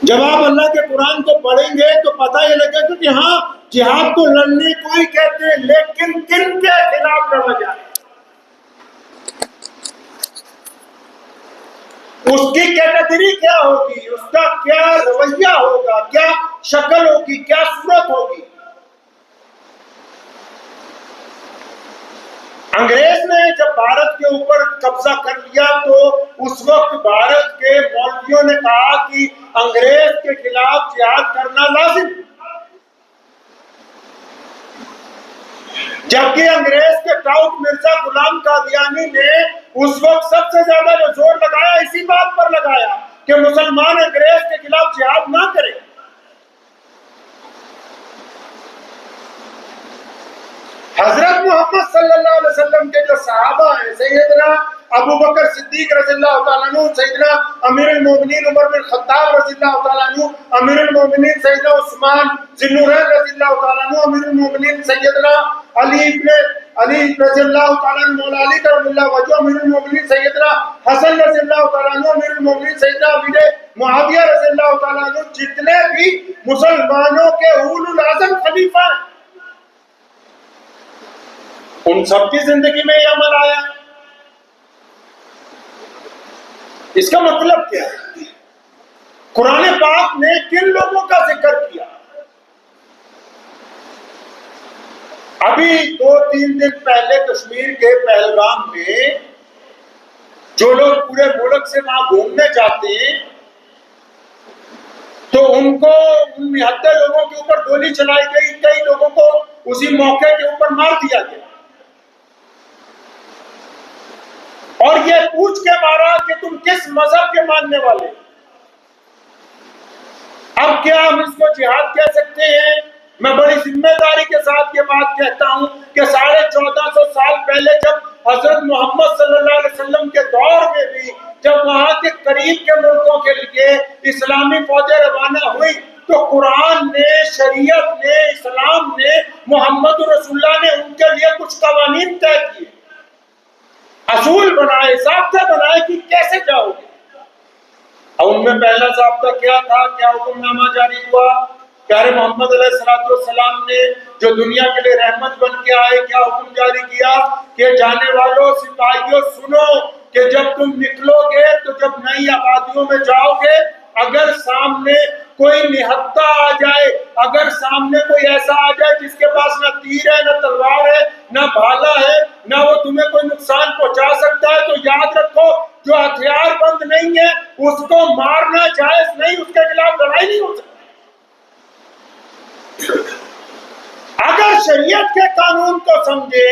جب آپ اللہ کے قرآن کو پڑھیں گے تو پتہ یہ لگے گا کہ ہاں جہاد کو لڑنے کو ہی کہتے ہیں، لیکن کن کے خلاف لڑا جائے، اس کی کیٹیگری کیا ہوگی، اس کا کیا رویہ ہوگا، کیا شکل ہوگی، کیا صورت ہوگی۔ انگریز نے جب بھارت کے اوپر قبضہ کر لیا تو اس وقت بھارت کے مولویوں نے کہا کہ انگریز کے خلاف جہاد کرنا لازم، جبکہ انگریز کے ٹاؤٹ مرزا غلام قادیانی نے اس وقت سب سے زیادہ جو زور لگایا اسی بات پر لگایا کہ مسلمان انگریز کے خلاف جہاد نہ کریں۔ حضرت محمد صلی اللہ علیہ وسلم کے جو صحابہ ہیں، سیدنا ابو بکر صدیق رضی اللہ تعالیٰ عنہ، سیدنا امیر المومنین عمر بن خطاب رضی اللہ تعالیٰ عنہ، امیر المومنین سیدنا عثمان ذی النورین رضی اللہ تعالیٰ عنہ، امیر المومنین سیدنا علی رضی اللہ تعالیٰ عنہ، مولا علی کرم اللہ وجہہ، امیر المومنین سیدنا حسن رضی اللہ تعالیٰ عنہ، امیر المومنین سیدنا امیر معاویہ رضی اللہ تعالیٰ عنہ، جتنے بھی مسلمانوں کے اولو العزم خلیفہ ہیں، ان سب کی زندگی میں یہ عمل آیا۔ اس کا مطلب کیا ہے؟ قرآن پاک نے کن لوگوں کا ذکر کیا؟ ابھی 2-3 دن پہلے کشمیر کے پہلگام میں جو لوگ پورے ملک سے وہاں گھومنے جاتے ہیں تو ان کو ان 79 لوگوں کے اوپر گولی چلائی گئی، کئی لوگوں کو اسی موقع کے اوپر مار دیا گیا، اور یہ پوچھ کے مارا کہ تم کس مذہب کے ماننے والے۔ اب کیا ہم اس کو جہاد کہہ سکتے ہیں؟ میں بڑی ذمہ داری کے ساتھ یہ بات کہتا ہوں کہ 1450 سال پہلے جب حضرت محمد صلی اللہ علیہ وسلم کے دور میں بھی جب وہاں کے قریب کے ملکوں کے لیے اسلامی فوجیں روانہ ہوئی تو قرآن نے، شریعت نے، اسلام نے، محمد رسول اللہ نے ان کے لیے کچھ قوانین طے کیے، اصول بنائے، ضابطے بنائے کہ کیسے جاؤ گے۔ اور ان میں پہلا ضابطہ کیا تھا؟ کیا حکم نامہ جاری ہوا؟ پیارے محمد علیہ السلام نے جو دنیا کے لیے رحمت بن کے آئے، کیا حکم جاری کیا کہ جانے والوں سپاہیوں سنو کہ جب تم نکلو گے تو جب نئی آبادیوں میں جاؤ گے، اگر سامنے کوئی نہتہ آ جائے، اگر سامنے کوئی ایسا آ جائے جس کے پاس نہ تیر ہے، نہ تلوار ہے، نہ بھالا ہے، نہ وہ تمہیں کوئی نقصان پہنچا سکتا ہے، تو یاد رکھو جو ہتھیار بند نہیں ہے اس کو مارنا جائز نہیں، اس کے خلاف لڑائی نہیں ہو سکتی۔ اگر شریعت کے قانون کو سمجھے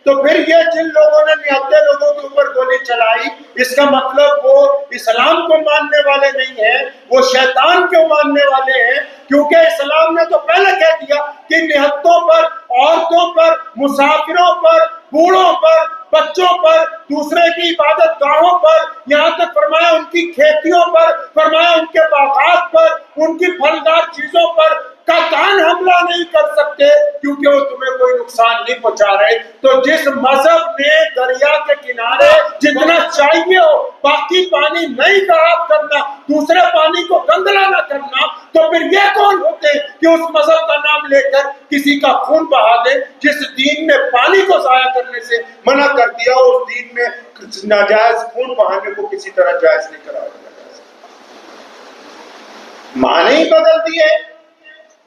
تو پھر یہ جن لوگوں نے 79 لوگوں کے اوپر گولی چلائی، اس کا مطلب وہ اسلام کو ماننے والے نہیں ہیں، وہ شیطان کو ماننے والے ہیں، کیونکہ اسلام نے تو پہلے کہہ دیا کہ نہتوں پر، عورتوں پر، مسافروں پر، بوڑھوں پر، بچوں پر، دوسرے کی عبادت گاہوں پر، یہاں تک فرمایا ان کی کھیتیوں پر، فرمایا ان کے باغات پر، ان کی پھلدار چیزوں پر قطعاً حملہ نہیں کر سکتے کیونکہ وہ تمہیں کوئی نقصان نہیں پہنچا رہے۔ تو جس مذہب نے دریا کے کنارے جتنا چاہیے ہو باقی پانی نہیں خراب کرنا، دوسرے پانی کو گندلا نہ کرنا، تو پھر یہ کون ہوتے کہ اس مذہب کا نام لے کر کسی کا خون بہا دے؟ جس دین نے پانی کو ضائع کرنے سے منع کر دیا، اس دین میں ناجائز خون بہانے کو کسی طرح جائز نہیں قرار دیا۔ معنی ہی بدل دیے،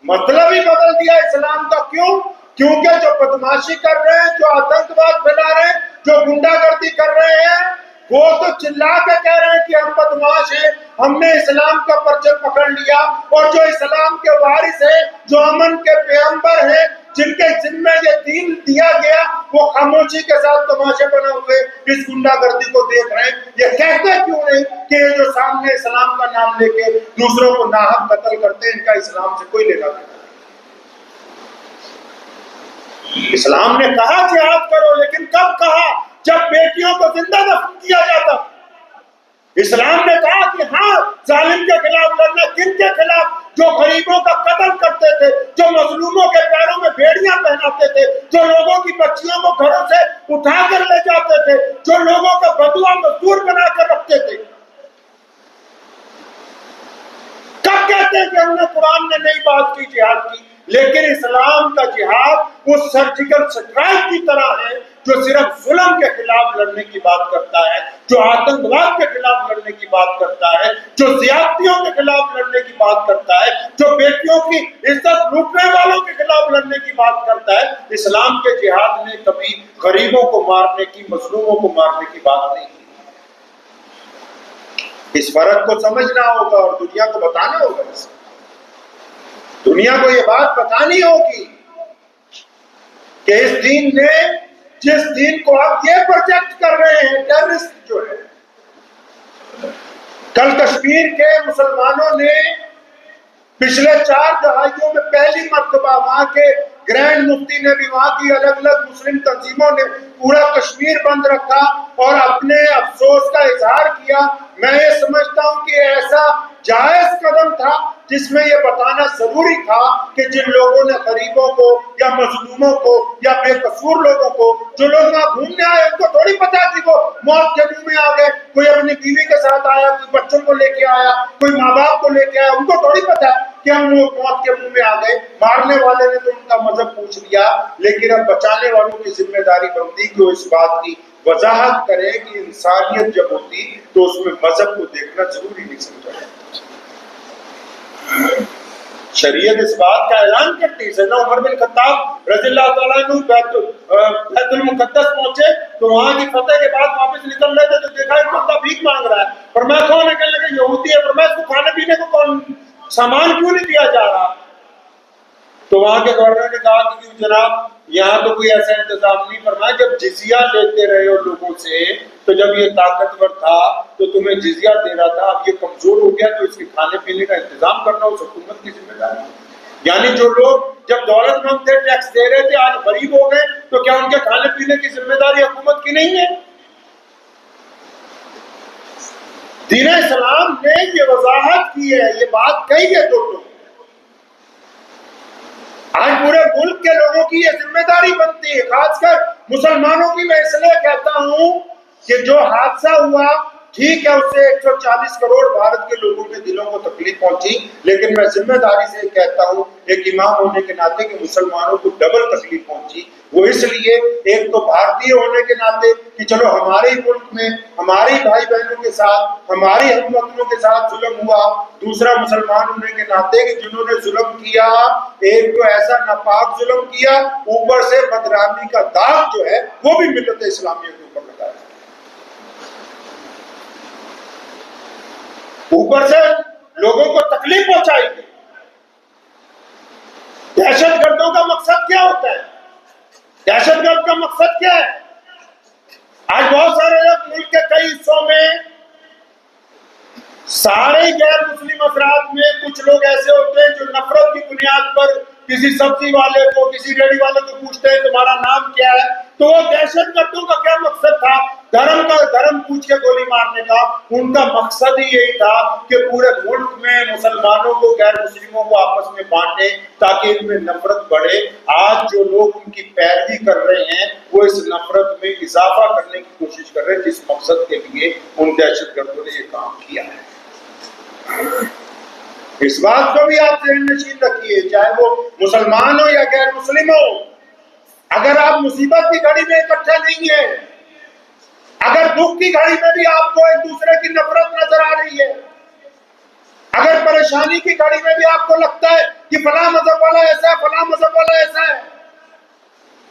مطلب ہی بدل دیا اسلام کا۔ کیوں؟ کیونکہ جو بدماشی کر رہے ہیں، جو آتنکواد پھیلا رہے ہیں، جو گنڈا گردی کر رہے ہیں، وہ تو چلا کے کہہ رہے ہیں کہ ہم بدماش ہیں، ہم نے اسلام کا پرچم پکڑ لیا، اور جو اسلام کے وارث ہیں، جو امن کے پیغمبر ہیں، جن کے ذمہ یہ دین دیا گیا، وہ خاموشی کے ساتھ تماشے بنے ہوئے اس گنڈا گردی کو دیکھ رہے ہیں۔ یہ کہتے کیوں نہیں کہ یہ جو سامنے اسلام کا نام لے کے دوسروں کو ناحق قتل کرتے ہیں، ان کا اسلام سے کوئی لینا دینا نہیں؟ اسلام نے کہا جہاد کرو، لیکن کب کہا؟ جب بیٹیوں کو زندہ دفن کیا جاتا۔ اسلام نے کہا کہ ہاں ظالم کے خلاف لڑنا، کن کے خلاف؟ جو غریبوں کا قتل کرتے تھے، جو مظلوموں کے پیروں میں بھیڑیاں پہناتے تھے، جو لوگوں کی بچیوں کو گھروں سے اٹھا کر لے جاتے تھے، جو لوگوں کو بدوا مزدور بنا کر رکھتے تھے۔ کب کہہ کہتے ہیں کہ ہم نے قرآن میں نئی بات کی جہاد کی، لیکن اسلام کا جہاد وہ سرجیکل اسٹرائک کی طرح ہے جو صرف ظلم کے خلاف لڑنے کی بات کرتا ہے، جو آتنکواد کے خلاف لڑنے کی بات کرتا ہے، جو زیادتیوں کے خلاف لڑنے کی بات کرتا ہے، جو بیٹیوں کی عزت لوٹنے والوں کے خلاف لڑنے کی بات کرتا ہے۔ اسلام کے جہاد نے کبھی غریبوں کو مارنے کی، مظلوموں کو مارنے کی بات نہیں کی۔ اس فرق کو سمجھنا ہوگا اور دنیا کو بتانا ہوگا، دنیا کو یہ بات بتانی ہوگی کہ اس دین نے، جس دین کو آپ یہ پروجیکٹ کر رہے ہیں، ٹیررسٹ جو ہے، کل کشمیر کے مسلمانوں نے پچھلے 4 دہائیوں میں پہلی مرتبہ وہاں کے گرینڈ مفتی نے بھی، وہاں کی الگ الگ مسلم تنظیموں نے پورا کشمیر بند رکھا اور اپنے افسوس کا اظہار کیا۔ میں یہ سمجھتا ہوں کہ ایسا جائز قدم تھا جس میں یہ بتانا ضروری تھا کہ جن لوگوں نے غریبوں کو یا مظلوموں کو یا بے قصور لوگوں کو، جو لوگ وہاں گھومنے آئے ان کو تھوڑی پتا کہ وہ موت کے منہ میں آ گئے، کوئی اپنی بیوی کے ساتھ آیا، کوئی بچوں کو لے کے آیا، کوئی ماں باپ کو لے کے آیا، ان کو تھوڑی پتا کہ ہم وہ موت کے منہ میں آ گئے۔ مارنے والے نے تو ان کا مذہب پوچھ لیا، لیکن اب بچانے والوں کی ذمہ داری بنتی کہ وہ اس بات کی وضاحت کرے کہ انسانیت جب ہوتی تو اس میں مذہب کو دیکھنا ضروری نہیں سمجھا جاتا۔ شریعت اس بات کا اعلان کرتی ہے۔ سیدنا عمر بن خطاب رضی اللہ تعالیٰ عنہ بیت المقدس پہنچے تو وہاں کی فتح کے بعد واپس نکل رہے تھے تو دیکھا ایک بندہ بھیک مانگ رہا ہے، فرمایا کون ہے؟ کہنے لگے یہودی ہے۔ فرمایا اس کو کھانے پینے کو کون سامان کیوں نہیں دیا جا رہا؟ تو وہاں کے گورنر نے کہا کہ جناب یہاں تو کوئی ایسا انتظام نہیں۔ فرمایا جب جزیہ لیتے رہے ہو لوگوں سے تو جب یہ طاقتور تھا تو تمہیں جزیہ دے رہا تھا، اب یہ کمزور ہو گیا تو اس کے کھانے پینے کا انتظام کرنا اس حکومت کی ذمہ داری ہے۔ یعنی جو لوگ جب دولت مند تھے ٹیکس دے رہے تھے، آج غریب ہو گئے تو کیا ان کے کھانے پینے کی ذمہ داری حکومت کی نہیں ہے؟ دین اسلام نے یہ وضاحت کی ہے، یہ بات کہی ہے تو آج پورے ملک کے لوگوں کی یہ ذمہ داری بنتی ہے، خاص کر مسلمانوں کی۔ میں اس لیے کہتا ہوں کہ جو حادثہ ہوا ٹھیک ہے، اس سے 140 کروڑ بھارت کے لوگوں کے دلوں کو تکلیف پہنچی، لیکن میں ذمہ داری سے کہتا ہوں ایک امام ہونے کے ناطے کہ مسلمانوں کو ڈبل تکلیف پہنچی۔ وہ اس لیے ایک تو بھارتی ہونے کے ناطے کہ چلو ہمارے ملک میں ہماری بھائی بہنوں کے ساتھ، ہماری ہم وطنوں کے ساتھ ظلم ہوا، دوسرا مسلمان ہونے کے ناطے کہ جنہوں نے ظلم کیا ایک تو ایسا ناپاک ظلم کیا، اوپر سے بدنامی کا داغ جو ہے وہ بھی ملت اسلامیہ کے اوپر لگایا، اوپر سے لوگوں کو تکلیف پہنچائی گئی۔ دہشت گردوں کا مقصد کیا ہوتا ہے؟ دہشت گرد کا مقصد کیا ہے؟ آج بہت سارے لوگ ملک کے کئی حصوں میں، سارے غیر مسلم افراد میں کچھ لوگ ایسے ہوتے ہیں جو نفرت کی بنیاد پر کسی سبزی والے کو، کسی ریڑھی والے کو پوچھتے ہیں تمہارا نام کیا ہے؟ تو وہ دہشت گردوں کا کیا مقصد تھا؟ دھرم پوچھ کے گولی مارنے کا۔ ان کا مقصد ہی یہی تھا کہ پورے ملک میں مسلمانوں کو، غیر مسلموں کو آپس میں بانٹے تاکہ ان میں نفرت بڑھے۔ آج جو لوگ ان کی پیروی کر رہے ہیں وہ اس نفرت میں اضافہ کرنے کی کوشش کر رہے ہیں، جس مقصد کے لیے ان دہشت گردوں نے یہ کام کیا ہے۔ اس بات کو بھی آپ ذہن نشین رکھیے، چاہے وہ مسلمان ہو یا غیر مسلم ہو، اگر آپ مصیبت کی گھڑی میں اکٹھا نہیں ہیں، اگر دکھ کی گھڑی میں بھی آپ کو ایک دوسرے کی نفرت نظر آ رہی ہے، اگر پریشانی کی گھڑی میں بھی آپ کو لگتا ہے کہ فلاں مذہب والا ایسا ہے، فلاں مذہب والا ایسا ہے،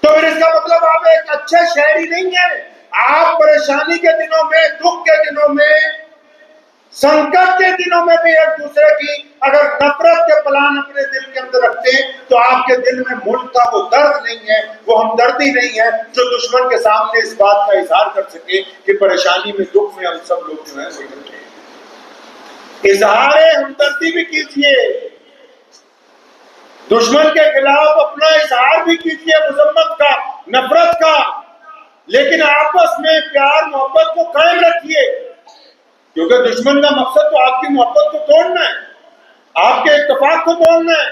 تو پھر اس کا مطلب آپ ایک اچھے شہری نہیں ہیں۔ آپ پریشانی کے دنوں میں، دکھ کے دنوں میں، سنکٹ کے دنوں میں بھی ایک دوسرے کی اگر نفرت کے پلان اپنے دل کے اندر رکھتے ہیں تو آپ کے دل میں ملک کا وہ درد نہیں ہے، وہ ہمدردی نہیں ہے جو دشمن کے سامنے اس بات کا اظہار کر سکے کہ پریشانی میں، دکھ میں ہم سب لوگ جو ہیں گزرتے ہیں۔ اظہار ہمدردی بھی کیجیے، دشمن کے خلاف اپنا اظہار بھی کیجیے، مذمت کا، نفرت کا، لیکن آپس میں پیار محبت کو قائم رکھیے، کیونکہ دشمن کا مقصد تو آپ کی محبت کو توڑنا ہے، آپ کے اتفاق کو توڑنا ہے،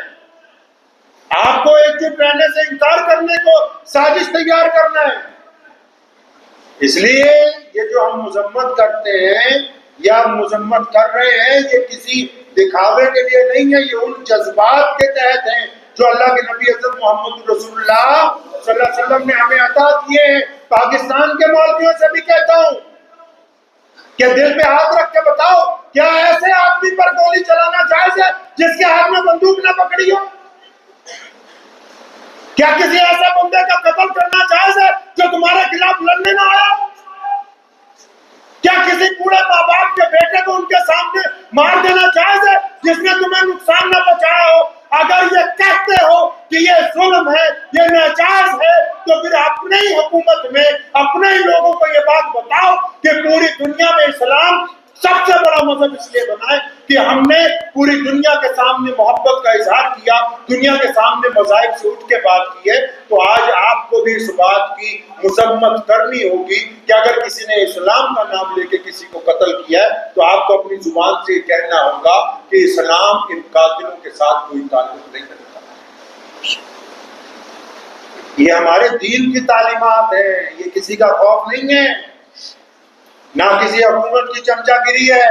آپ کو ایک جٹ رہنے سے انکار کرنے کو سازش تیار کرنا ہے۔ اس لیے یہ جو ہم مذمت کرتے ہیں یا مذمت کر رہے ہیں یہ کسی دکھاوے کے لیے نہیں ہے، یہ ان جذبات کے تحت ہیں جو اللہ کے نبی حضرت محمد رسول اللہ صلی اللہ علیہ وسلم نے ہمیں عطا کیے ہیں۔ پاکستان کے مولویوں سے بھی کہتا ہوں کہ دل پہ ہاتھ رکھ کے بتاؤ، کیا ایسے آدمی پر گولی چلانا جائز ہے جس کے ہاتھ میں بندوق نہ پکڑی ہو؟ کیا کسی ایسے بندے کا قتل کرنا جائز ہے جو تمہارے خلاف لڑنے نہ آیا؟ کیا کسی بوڑھے ماں باپ کے بیٹے کو ان کے سامنے مار دینا جائز ہے جس نے تمہیں نقصان نہ پہنچایا ہو؟ اگر یہ کہتے ہو کہ یہ ظلم ہے، یہ ناجائز ہے، تو پھر اپنے ہی حکومت میں اپنے ہی لوگوں کو یہ بات بتاؤ کہ پوری دنیا میں اسلام سب سے بڑا مذہب اس لیے بنا ہے کہ ہم نے پوری دنیا کے سامنے محبت کا اظہار کیا، دنیا کے سامنے مذاہب سے اٹھ کے بات کی ہے۔ تو آج آپ کو بھی اس بات کی مذمت کرنی ہوگی کہ اگر کسی نے اسلام کا نام لے کے کسی کو قتل کیا ہے تو آپ کو اپنی زبان سے یہ کہنا ہوگا کہ اسلام ان قاتلوں کے ساتھ کوئی تعلق نہیں رکھتا۔ یہ ہمارے دین کی تعلیمات ہیں، یہ کسی کا خوف نہیں ہے، نہ کسی حکومت کی چمچا گیری ہے،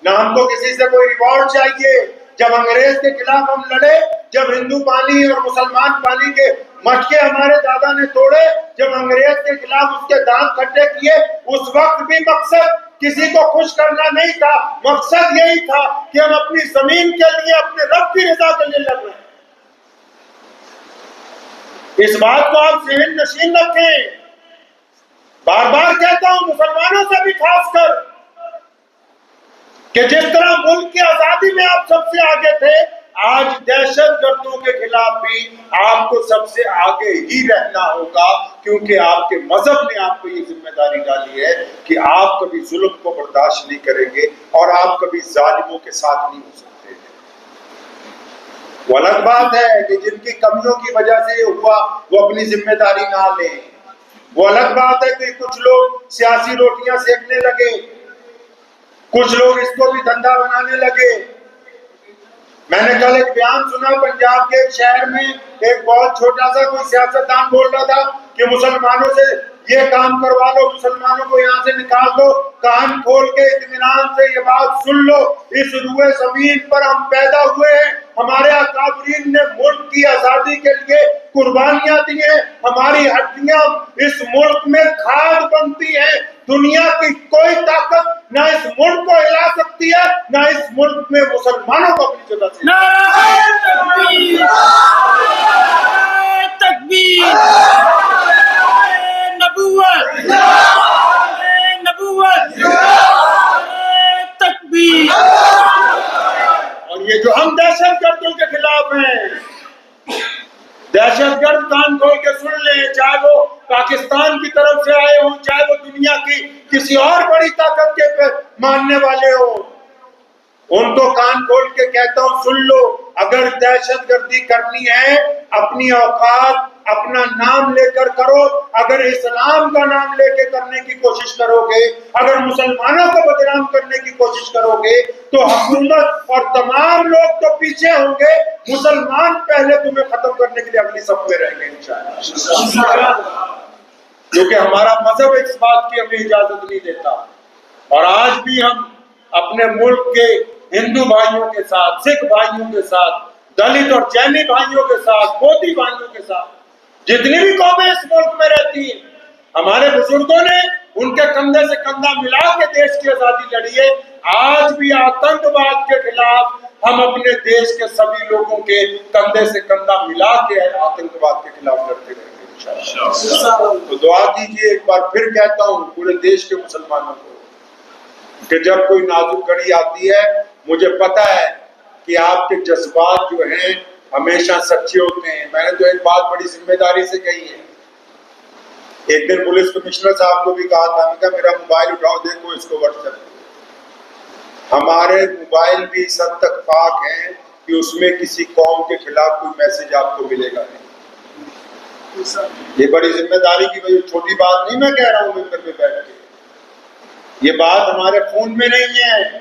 نہ ہم کو کسی سے کوئی ریوارڈ چاہیے۔ جب انگریز کے خلاف ہم لڑے، جب ہندو پانی اور مسلمان پانی کے مٹکے ہمارے دادا نے توڑے، جب انگریز کے خلاف اس کے دانت کھٹے کیے، اس وقت بھی مقصد کسی کو خوش کرنا نہیں تھا، مقصد یہی تھا کہ ہم اپنی زمین کے لیے، اپنے رب کی رضا کے لیے لڑ رہے ہیں۔ اس بات کو آپ ذہن نشین رکھیں۔ بار بار کہتا ہوں مسلمانوں سے بھی خاص کر کہ جس طرح ملک کی آزادی میں آپ سب سے آگے تھے، آج دہشت گردوں کے خلاف بھی آپ کو سب سے آگے ہی رہنا ہوگا، کیونکہ آپ کے مذہب نے آپ کو یہ ذمہ داری ڈالی ہے کہ آپ کبھی ظلم کو برداشت نہیں کریں گے اور آپ کبھی ظالموں کے ساتھ نہیں ہو سکتے۔ وہ الگ بات ہے کہ جن کی کمیوں کی وجہ سے یہ ہوا وہ اپنی ذمہ داری نہ لیں۔ وہ الگ بات ہے کہ کچھ لوگ سیاسی روٹیاں سیکنے لگے، کچھ لوگ اس کو بھی دھندا بنانے لگے۔ میں نے کل ایک بیان سنا، پنجاب کے ایک شہر میں ایک بہت چھوٹا سا کوئی سیاستدان بول رہا تھا کہ مسلمانوں سے یہ کام کروا لو، مسلمانوں کو یہاں سے نکال دو۔ کان کھول کے اطمینان سے یہ بات سن لو، اس روئے زمین پر ہم پیدا ہوئے ہیں، ہمارے اکابرین نے ملک کی آزادی کے لیے قربانیاں دی ہیں، ہماری ہڈیاں اس ملک میں کھاد بنتی ہیں۔ دنیا کی کوئی طاقت نہ اس ملک کو ہلا سکتی ہے، نہ اس ملک میں مسلمانوں کو اپنی جگہ سے۔ تکبیر! تکبیر! نبوت! نبوت! تکبیر! اور یہ جو ہم دہشت گردوں کے خلاف ہیں، دہشت گرد کان کھول کے سن لیں، چاہے وہ پاکستان کی طرف سے آئے ہوں، چاہے وہ دنیا کی کسی اور بڑی طاقت کے ماننے والے ہوں، ان کو کان کھول کے کہتا ہوں سن لو، اگر دہشت گردی کرنی ہے اپنی اوقات اپنا نام لے کر کرو۔ اگر اسلام کا نام لے کے کرنے کی کوشش کرو گے، اگر مسلمانوں کو بدنام کرنے کی کوشش کرو گے تو حکومت اور تمام لوگ تو پیچھے ہوں گے، مسلمان پہلے تمہیں ختم کرنے کے لیے اگلی صف میں رہیں گے انشاءاللہ، کیونکہ ہمارا مذہب اس بات کی ہمیں اجازت نہیں دیتا۔ اور آج بھی ہم اپنے ملک کے ہندو بھائیوں کے ساتھ، سکھ بھائیوں کے ساتھ، دلت اور جینی بھائیوں کے ساتھ، مودی بھائیوں کے ساتھ، جتنی بھی قومیں اس ملک میں رہتی ہیں، ہمارے بزرگوں نے ان کے کندھے سے کندھا ملا کے دیش کی آزادی لڑی ہے۔ آج بھی آتنکواد کے خلاف ہم اپنے دیش کے سبھی لوگوں کے کندھے سے کندھا ملا کے آتنکواد کے خلاف لڑتے رہیں گے انشاءاللہ۔ تو دعا کیجیے، ایک بار پھر کہتا ہوں پورے دیش کے مسلمانوں کو کہ جب کوئی نازک گھڑی آتی ہے، مجھے پتا ہے کہ آپ کے جذبات جو ہیں ہمیشہ سچے ہوتے ہیں۔ میں نے تو ایک بات بڑی ذمہ داری سے کہی ہے، ایک دن پولیس کمشنر صاحب کو بھی کہا تھا، میں کہا میرا موبائل اٹھاؤ، دیکھو اس کو واٹس ایپ۔ ہمارے موبائل بھی اس حد تک پاک ہیں کہ اس میں کسی قوم کے خلاف کوئی میسج آپ کو ملے گا نہیں۔ یہ بڑی ذمہ داری کی وجہ، چھوٹی بات نہیں میں کہہ رہا ہوں ممبر پہ بیٹھ کے، یہ بات ہمارے خون میں نہیں ہے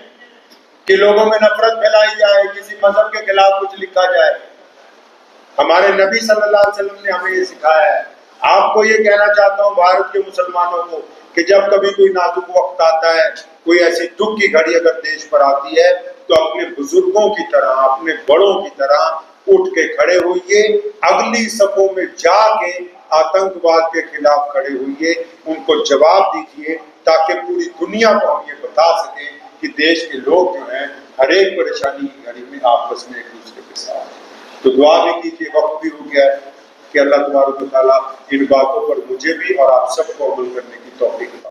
کہ لوگوں میں نفرت پھیلائی جائے، کسی مذہب کے خلاف کچھ لکھا جائے۔ ہمارے نبی صلی اللہ علیہ وسلم نے ہمیں یہ سکھایا ہے۔ آپ کو یہ کہنا چاہتا ہوں بھارت کے مسلمانوں کو کہ جب کبھی کوئی نازک وقت آتا ہے، کوئی ایسی دکھ کی گھڑی اگر دیش پر آتی ہے، تو اپنے بزرگوں کی طرح، اپنے بڑوں کی طرح اٹھ کے کھڑے ہوئیے، اگلی صفوں میں جا کے آتنکواد کے خلاف کھڑے ہوئیے، ان کو جواب دیجیے، تاکہ پوری دنیا کو ہم یہ بتا سکیں کہ دیش کے لوگ جو ہیں ہر ایک پریشانی کی گھڑی میں آپس میں ایک دوسرے کے ساتھ۔ تو دعا بھی کیجیے، وقت بھی ہو گیا ہے کہ اللہ تبارک و تعالیٰ ان باتوں پر مجھے بھی اور آپ سب کو عمل کرنے کی توفیق عطا